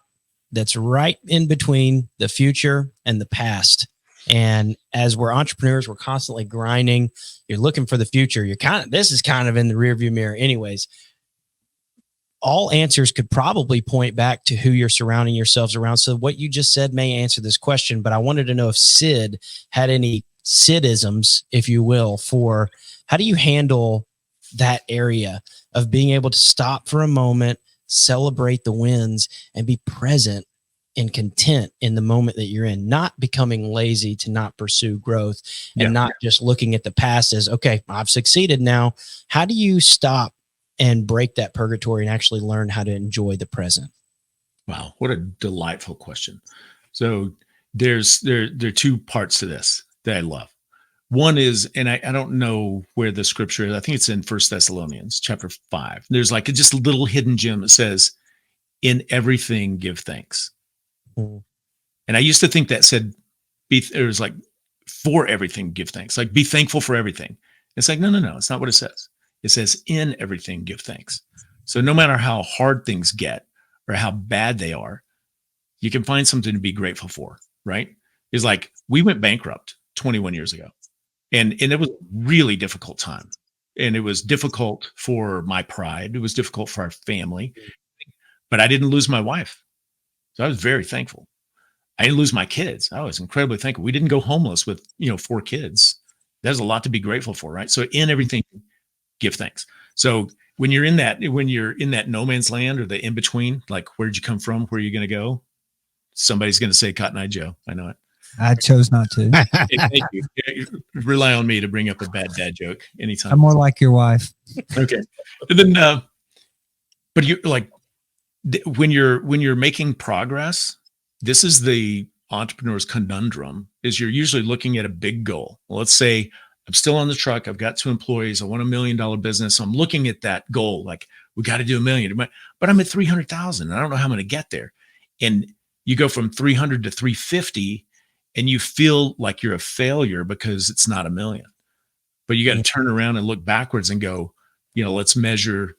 that's right in between the future and the past. And as we're entrepreneurs, we're constantly grinding. You're looking for the future. This is kind of in the rearview mirror anyways. All answers could probably point back to who you're surrounding yourselves around. So what you just said may answer this question, but I wanted to know if Sid had any Sidisms, if you will, for how do you handle that area of being able to stop for a moment, celebrate the wins, and be present and content in the moment that you're in, not becoming lazy to not pursue growth and not just looking at the past as, okay, I've succeeded now. How do you stop and break that purgatory and actually learn how to enjoy the present? Wow, what a delightful question. So there are two parts to this that I love. One is, and I don't know where the scripture is. I think it's in 1 Thessalonians chapter 5. There's like just a little hidden gem that says, in everything, give thanks. Mm. And I used to think that said, it was like, for everything, give thanks. Like, be thankful for everything. It's like, no. It's not what it says. It says, in everything, give thanks. So no matter how hard things get or how bad they are, you can find something to be grateful for, right? It's like, we went bankrupt 21 years ago. And it was a really difficult time. And it was difficult for my pride. It was difficult for our family. But I didn't lose my wife. So I was very thankful. I didn't lose my kids. I was incredibly thankful. We didn't go homeless with 4 kids. There's a lot to be grateful for, right? So in everything, give thanks. So when you're in that no man's land or the in-between, like, where'd you come from? Where are you going to go? Somebody's going to say Cotton Eye Joe. I know it. I chose not to. Hey, thank you. Yeah, rely on me to bring up a bad dad joke anytime. I'm more like your wife. Okay. And then, but you like when you're making progress, this is the entrepreneur's conundrum is you're usually looking at a big goal. Well, let's say I'm still on the truck. I've got 2 employees. I want $1 million business. So I'm looking at that goal. Like we got to do 1 million, but I'm at 300,000. And I don't know how I'm going to get there. And you go from 300 to 350 and you feel like you're a failure because it's not 1 million, but you got to turn around and look backwards and go, let's measure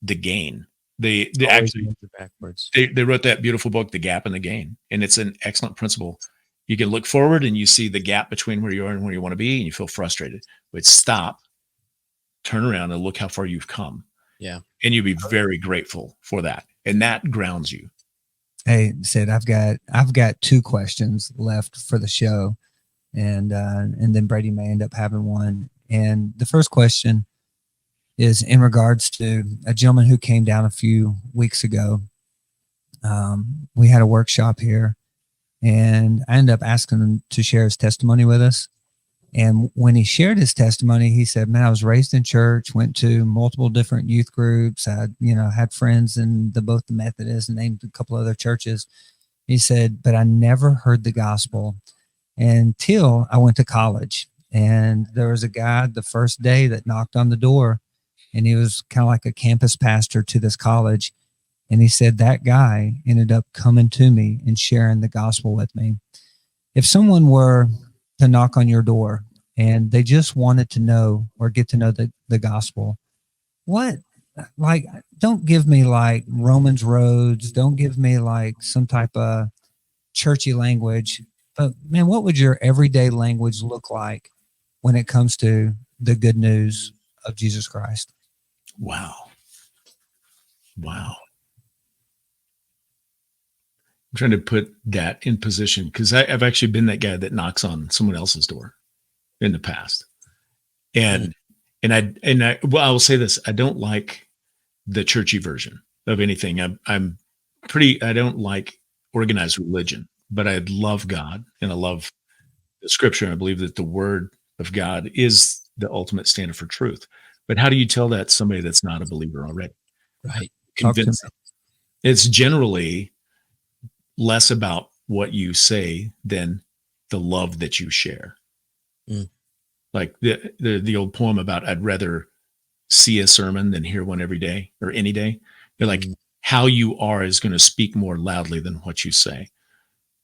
the gain. They actually backwards. they wrote that beautiful book, The Gap and the Gain, and it's an excellent principle. You can look forward and you see the gap between where you are and where you want to be, and you feel frustrated. But stop, turn around, and look how far you've come. Yeah, and you'll be very grateful for that, and that grounds you. Hey, Sid, I've got 2 questions left for the show, and then Brady may end up having one. And the first question is in regards to a gentleman who came down a few weeks ago. We had a workshop here, and I ended up asking him to share his testimony with us. And when he shared his testimony, he said, "Man, I was raised in church, went to multiple different youth groups. I, had friends in both the Methodist and named a couple other churches." He said, "But I never heard the gospel until I went to college. And there was a guy the first day that knocked on the door, and he was kind of like a campus pastor to this college. And he said that guy ended up coming to me and sharing the gospel with me." If someone were to knock on your door and they just wanted to know or get to know the gospel, don't give me like Romans roads, don't give me like some type of churchy language, but man, what would your everyday language look like when it comes to the good news of Jesus Christ? Wow. I'm trying to put that in position because I've actually been that guy that knocks on someone else's door in the past. And I will say this, I don't like the churchy version of anything. I don't like organized religion, but I love God and I love the scripture. And I believe that the word of God is the ultimate standard for truth. But how do you tell that to somebody that's not a believer already? Right. Convince them. It's generally less about what you say than the love that you share. Like the old poem about I'd rather see a sermon than hear one every day or any day. They're like, how you are is going to speak more loudly than what you say.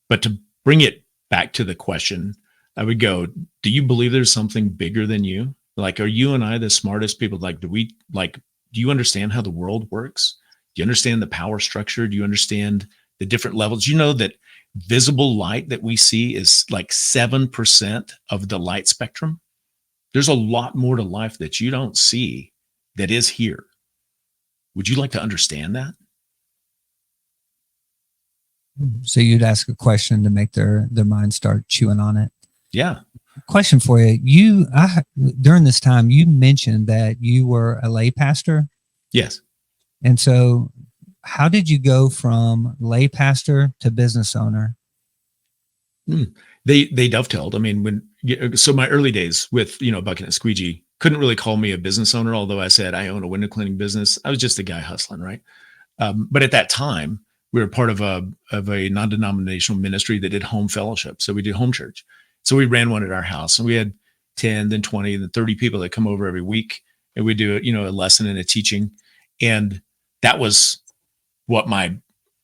But to bring it back to the question, I would go, do you believe there's something bigger than you? Like, are you and I the smartest people? Like, do you understand how the world works? Do you understand the power structure? Do you understand the different levels? You know that visible light that we see is like 7% of the light spectrum. There's a lot more to life that you don't see that is here. Would you like to understand that? So you'd ask a question to make their mind start chewing on it. Yeah. Question for you. During this time, you mentioned that you were a lay pastor. Yes. And so how did you go from lay pastor to business owner? They dovetailed. I mean, so my early days with, Bucket and Squeegee couldn't really call me a business owner, although I said I own a window cleaning business. I was just a guy hustling, right? But at that time, we were part of a non-denominational ministry that did home fellowship. So we did home church. So we ran one at our house, and we had 10, then 20, then 30 people that come over every week, and we do a lesson and a teaching. And that was what my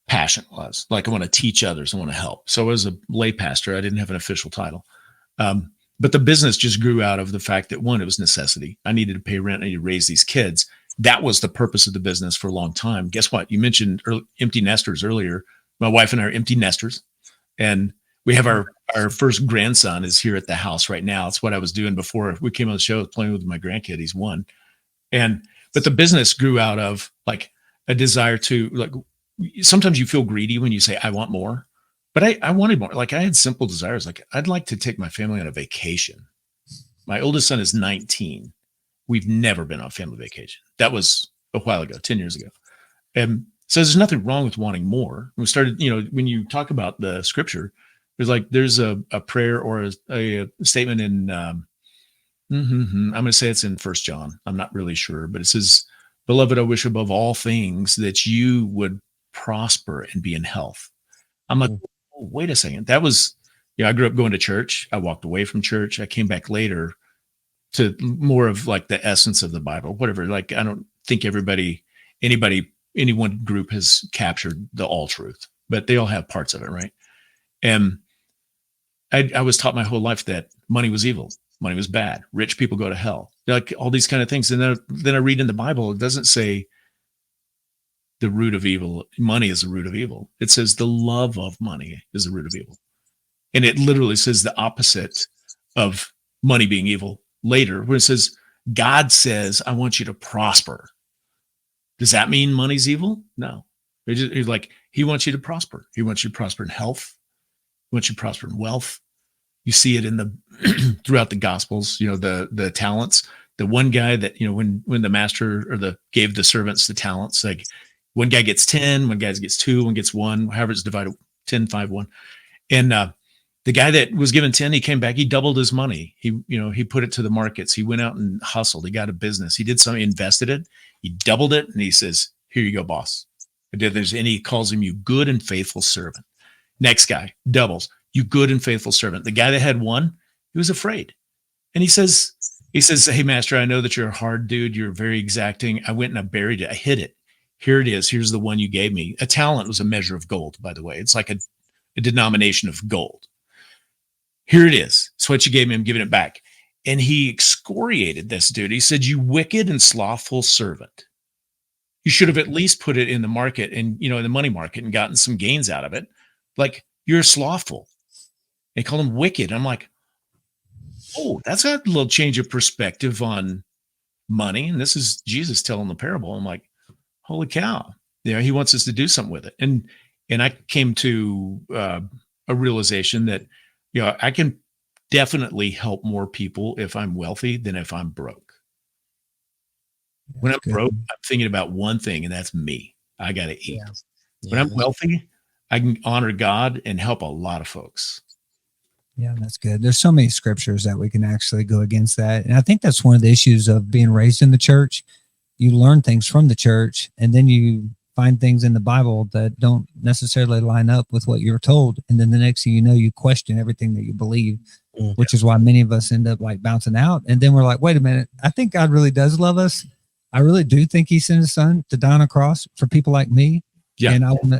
passion was. Like, I want to teach others. I want to help. So as a lay pastor, I didn't have an official title. But the business just grew out of the fact that, one, it was necessity. I needed to pay rent. I needed to raise these kids. That was the purpose of the business for a long time. Guess what? You mentioned empty nesters earlier. My wife and I are empty nesters. And we have our first grandson is here at the house right now. It's what I was doing before we came on the show, I was playing with my grandkid. He's 1. But the business grew out of like a desire to, like, sometimes you feel greedy when you say, I want more, but I wanted more. Like, I had simple desires. Like, I'd like to take my family on a vacation. My oldest son is 19. We've never been on family vacation. That was a while ago, 10 years ago. And so there's nothing wrong with wanting more. We started, when you talk about the scripture, there's a prayer or a statement in, I'm going to say it's in First John. I'm not really sure, but it says, "Beloved, I wish above all things that you would prosper and be in health." I'm like, Mm. oh, wait a second. That was, I grew up going to church. I walked away from church. I came back later to more of like the essence of the Bible, whatever. Like, I don't think any one group has captured the all truth, but they all have parts of it, right? And I was taught my whole life that money was evil, money was bad, rich people go to hell, like all these kind of things. And then I read in the Bible, it doesn't say the root of evil, money is the root of evil. It says the love of money is the root of evil. And it literally says the opposite of money being evil later, where it says, God says, I want you to prosper. Does that mean money's evil? No. He's like, he wants you to prosper. He wants you to prosper in health. He wants you to prosper in wealth. You see it in the throughout the Gospels, the talents. The one guy that, when the master gave the servants the talents, like one guy gets 10, one guy gets 2, one gets 1, however it's divided, 10, 5, 1. And the guy that was given 10, he came back, he doubled his money. He put it to the markets. He went out and hustled. He got a business. He did something, he invested it. He doubled it. And he says, here you go, boss. And he calls him, you good and faithful servant. Next guy doubles, you good and faithful servant. The guy that had 1, he was afraid. And he says, hey, master, I know that you're a hard dude. You're very exacting. I went and I buried it. I hid it. Here it is. Here's the one you gave me. A talent was a measure of gold, by the way. It's like a denomination of gold. Here it is. It's what you gave me. I'm giving it back. And he excoriated this dude. He said, you wicked and slothful servant. You should have at least put it in the market and, in the money market and gotten some gains out of it. Like, you're slothful. They called him wicked. I'm like, oh, that's a little change of perspective on money. And this is Jesus telling the parable. I'm like, holy cow. He wants us to do something with it. And I came to a realization that, I can definitely help more people if I'm wealthy than if I'm broke. When I'm broke, I'm thinking about one thing, and that's me. I got to eat. Yeah. When I'm wealthy, I can honor God and help a lot of folks. Yeah, that's good. There's so many scriptures that we can actually go against that. And I think that's one of the issues of being raised in the church. You learn things from the church, and then you find things in the Bible that don't necessarily line up with what you're told. And then the next thing you know, you question everything that you believe, which is why many of us end up like bouncing out. And then we're like, wait a minute, I think God really does love us. I really do think he sent his son to die on a cross for people like me. Yeah.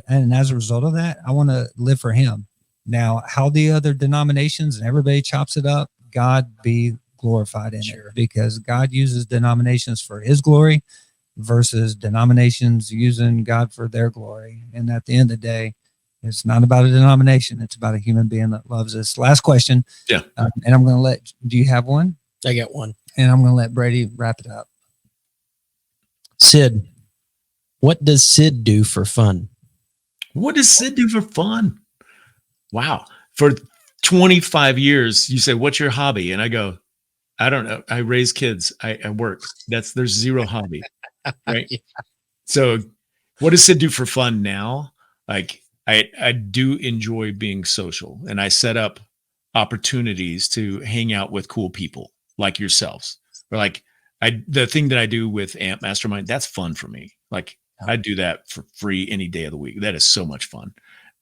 And as a result of that, I want to live for him. Now, how the other denominations and everybody chops it up, God be glorified in it, because God uses denominations for his glory versus denominations using God for their glory. And at the end of the day, it's not about a denomination. It's about a human being that loves us. Last question. Yeah. And I'm going to do you have one? I got one. And I'm going to let Brady wrap it up. Sid, what does Sid do for fun? What does Sid do for fun? Wow. For 25 years, you say, what's your hobby? And I go, I don't know. I raise kids. I work. There's zero hobby. Right. Yeah. So what does Sid do for fun now? Like, I do enjoy being social, and I set up opportunities to hang out with cool people like yourselves, or like the thing that I do with AMP Mastermind, that's fun for me. Like, I do that for free any day of the week. That is so much fun.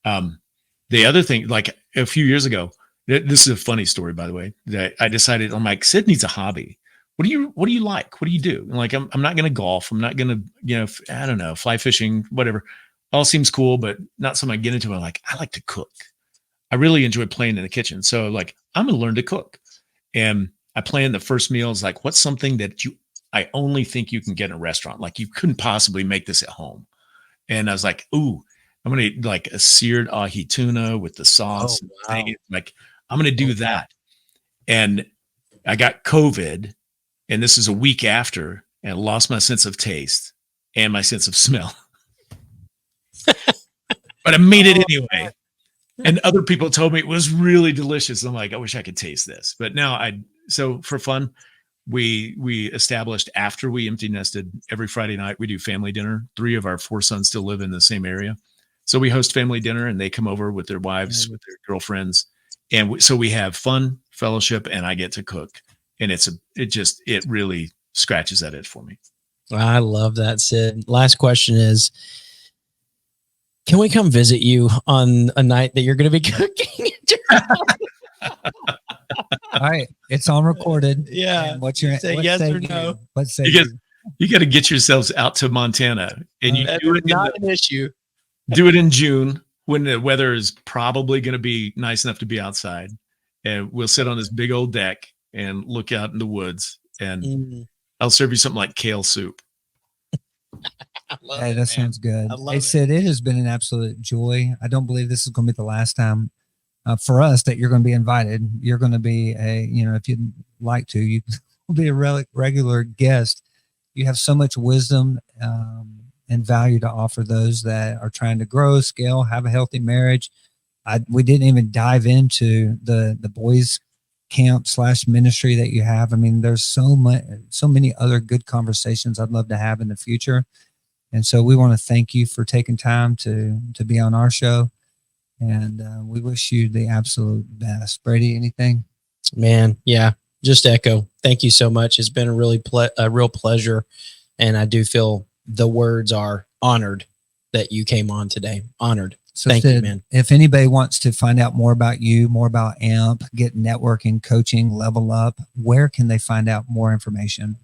The other thing, like a few years ago, this is a funny story, by the way, that I decided, I'm like, Sid needs a hobby. What do you like? What do you do? And like, I'm not going to golf. I'm not going to, I don't know, fly fishing, whatever. All seems cool, but not something I get into. I'm like, I like to cook. I really enjoy playing in the kitchen. So like, I'm going to learn to cook. And I plan the first meal is like, what's something that I only think you can get in a restaurant? Like, you couldn't possibly make this at home. And I was like, ooh, I'm going to eat like a seared ahi tuna with the sauce. Oh, wow. Like, I'm going to do that. And I got COVID, and this is a week after, and I lost my sense of taste and my sense of smell. But I made it anyway. And other people told me it was really delicious. I'm like, I wish I could taste this. But now so for fun, we established, after we empty nested, every Friday night we do family dinner. 3 of our 4 sons still live in the same area. So we host family dinner, and they come over with their wives, with their girlfriends, and so we have fun, fellowship, and I get to cook, and it really scratches that itch for me. I love that, Sid. Last question is, can we come visit you on a night that you're going to be cooking? All right, it's on recorded. Yeah. And what's your Say yes or no? What say You got to get yourselves out to Montana, and you do it not an issue. Do it in June when the weather is probably going to be nice enough to be outside, and we'll sit on this big old deck and look out in the woods, and I'll serve you something like kale soup. Hey, that sounds good. Hey, Sid, it has been an absolute joy. I don't believe this is going to be the last time for us that you're going to be invited. You're going to be if you'd like to, you will be a regular guest. You have so much wisdom and value to offer those that are trying to grow, scale, have a healthy marriage. We didn't even dive into the boys camp / ministry that you have. I mean, there's so many other good conversations I'd love to have in the future. And so we want to thank you for taking time to be on our show. And we wish you the absolute best. Brady, anything? Man, yeah, just echo. Thank you so much. It's been a real pleasure. And I do feel the words are honored that you came on today. Honored. So thank you, man. If anybody wants to find out more about you, more about AMP, get networking, coaching, level up, where can they find out more information?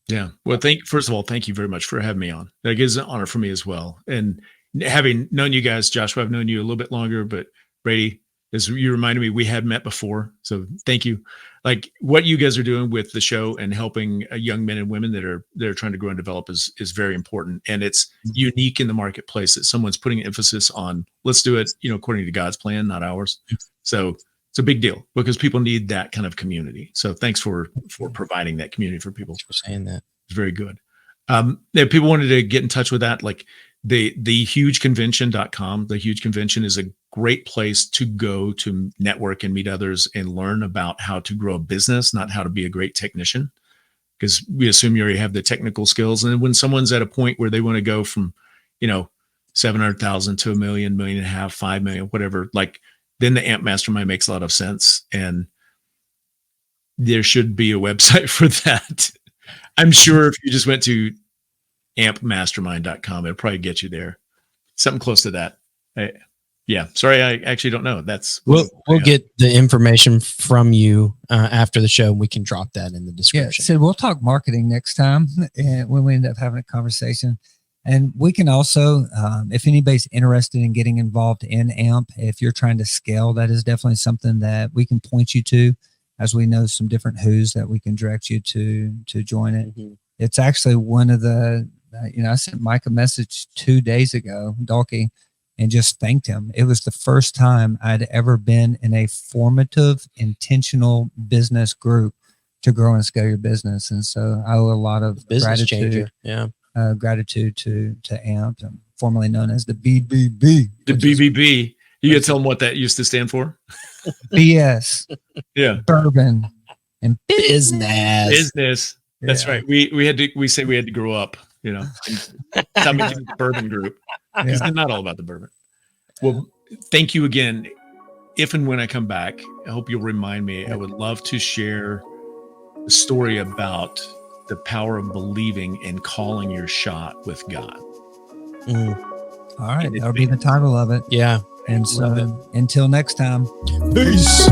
Yeah. Well, first of all, thank you very much for having me on. That is an honor for me as well. And having known you guys, Joshua, I've known you a little bit longer, but Brady, as you reminded me, we had met before. So thank you. Like what you guys are doing with the show and helping young men and women that are trying to grow and develop is very important. And it's unique in the marketplace that someone's putting emphasis on, let's do it, according to God's plan, not ours. So it's a big deal because people need that kind of community. So thanks for providing that community for people. Thanks for saying that. It's very good. If people wanted to get in touch with that, like the hugeconvention.com, the Huge Convention is a great place to go to network and meet others and learn about how to grow a business, not how to be a great technician, because we assume you already have the technical skills. And when someone's at a point where they want to go from, 700,000 to $1 million, $1.5 million, $5 million, whatever, like then the AMP Mastermind makes a lot of sense. And there should be a website for that. I'm sure if you just went to ampmastermind.com, it'll probably get you there. Something close to that. Yeah. Sorry, I actually don't know. We'll get the information from you after the show. We can drop that in the description. Yeah, so we'll talk marketing next time and when we end up having a conversation. And we can also, if anybody's interested in getting involved in AMP, if you're trying to scale, that is definitely something that we can point you to, as we know some different who's that we can direct you to join it. Mm-hmm. It's actually one of the, I sent Mike a message 2 days ago, Dalkey, and just thanked him. It was the first time I'd ever been in a formative, intentional business group to grow and scale your business. And so I owe a lot of business gratitude. Yeah. Gratitude to AMP, formerly known as the BBB. The BBB. You gotta tell them what that used to stand for. BS. Yeah. Bourbon and business. Business. That's right. We say we had to grow up, coming to the bourbon group. It's not all about the bourbon. Well, thank you again. If and when I come back, I hope you'll remind me. I would love to share a story about the power of believing and calling your shot with God. All right. That'll be the title of it. Yeah. And so until next time. Peace.